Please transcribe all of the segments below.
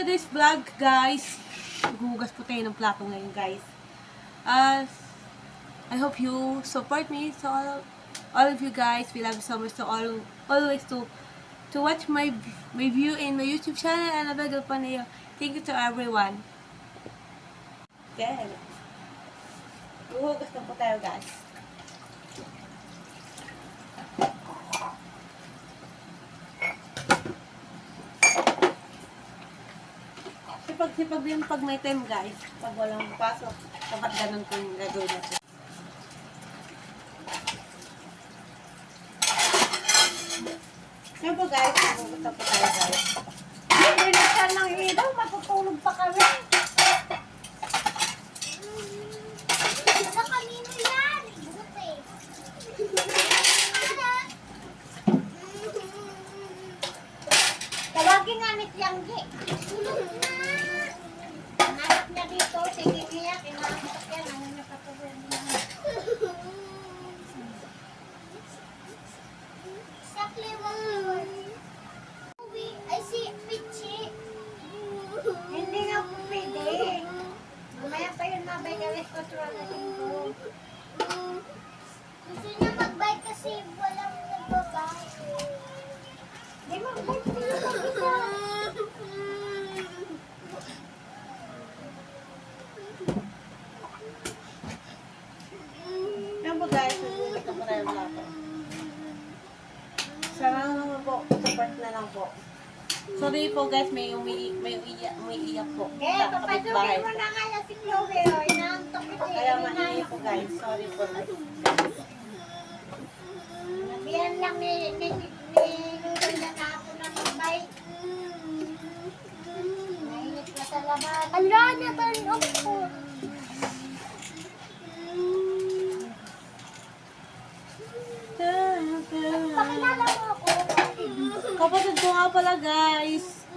today's vlog, guys. Maghuhugas po tayo ng plato ngayon, guys. I hope you support me. So all of you guys, we love you so much. So always to watch my view in my YouTube channel and available pa niyo. Thank you to everyone. Then, maghuhugas na po tayo, guys. Sipag din pag may time, guys. Pag walang pasok, dapat ganun po yung gagawin natin. Yan po, guys. Maghuhugas po tayo, guys. Binuksan ng ilaw, matutulog pa kami. Sa kanino yan? Buti. Tawagin nga ni Tianggi. Tulog na. Hanap niya dito, sige niya, kinakatok yan, ano niya katulog niya. Sa Cleveland. Ay, si Pichi. Hindi nga po pwede. Mamaya pa yun mabay galis ko tuwa na linggo. Gusto niya mag-bike kasi walang nagbabay. Di magbay pa yun mag-isa. Yan po, guys. Maghuhugas na po tayo ng plato. Sana naman po. Support na lang po. Sorry po, guys. May umiiyak po. Kaya Sa kapitbahay. papasukin mo na nga si Chloe, o. Inaantok ito. Kaya mainit po, guys. Sorry po. Nabiyan lang ni Lula na ako na magbay. Mainit na sa labas. Ala, na-turn off po. Pakilala mo ako. Kapatid ko nga pala, guys.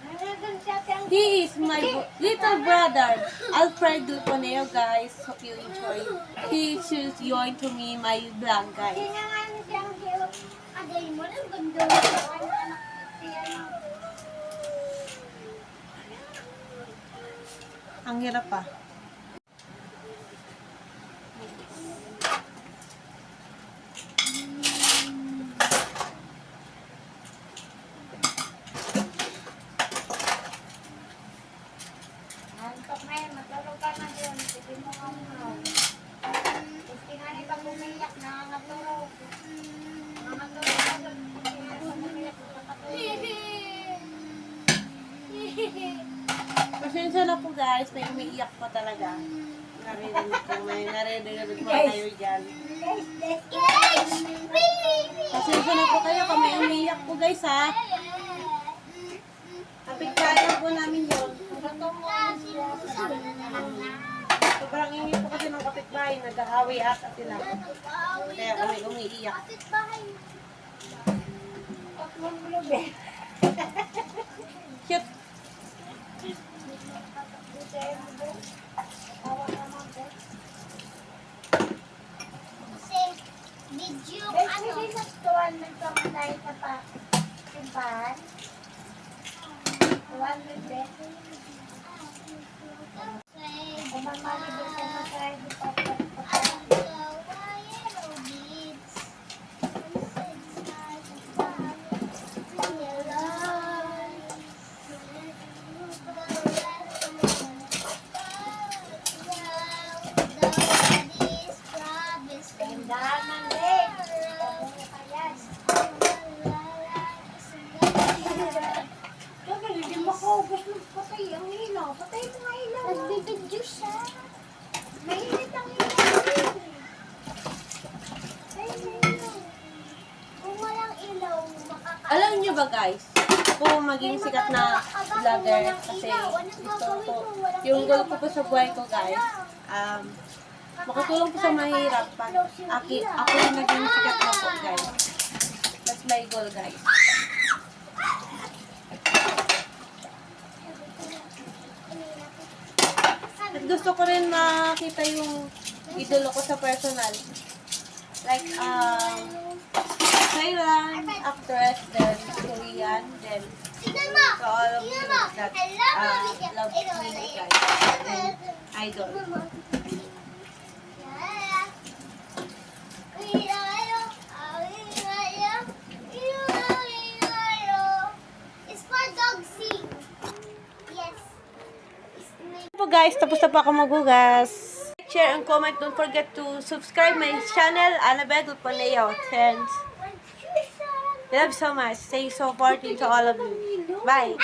Nandun siya siyang He is my little brother, Alfred Luponeo, guys. Hope you enjoy. He choose join to me my vlog, guys. sinangan siyang hiyo. Agay mo lang gundo. Anak siya na. Ang hirap pa. Antok na yun, matulog ka na doon. Sige mo ka muna. Gusti nga ni pag umiyak, nangangatulog. Nangangatulog ka doon. Gusti nga ni pag umiyak, nakatulog. Pasensya na po, guys. May umiiyak pa talaga. Narinig po kayo dyan. Pasensya na po kayo kung may umiiyak po, guys, ha. Kapit-kaya po namin yun. Sobrang ingin po kasi ng kapitbahay. Naghahawi ata sila. Kaya kami umiiyak. Cute. Kasi, video Guys, ano. hindi nagtuwan ng pamatay sa simbahan. 200 pesos. Kung mamali doon sa matay, di pa Tindahan man din. Kayas. Sabi, hindi makaubos ng patay ang ilaw. Patay mo nga ilaw. Nagbibidyo siya. Mainit ang ilaw. Ay, ilaw. Kung walang ilaw, Alam niyo ba, guys? Ako maging sikat na vlogger kasi gusto ko, yung goal ko po sa buhay ko, guys, makatulong po sa mahirap. Ako yung naging sikat na po, guys. That's my goal, guys. At gusto ko rin makita yung idolo ko sa personal. Like, Thailand, actress, then Korean, then to all of you that love me, guys. And idol. It's for dog seat. Yes. Po guys, tapos na po ako maghugas. Share and comment. Don't forget to subscribe my channel, Annabelle Paneo. And I love you so much. Stay supporting to all of you. Bye.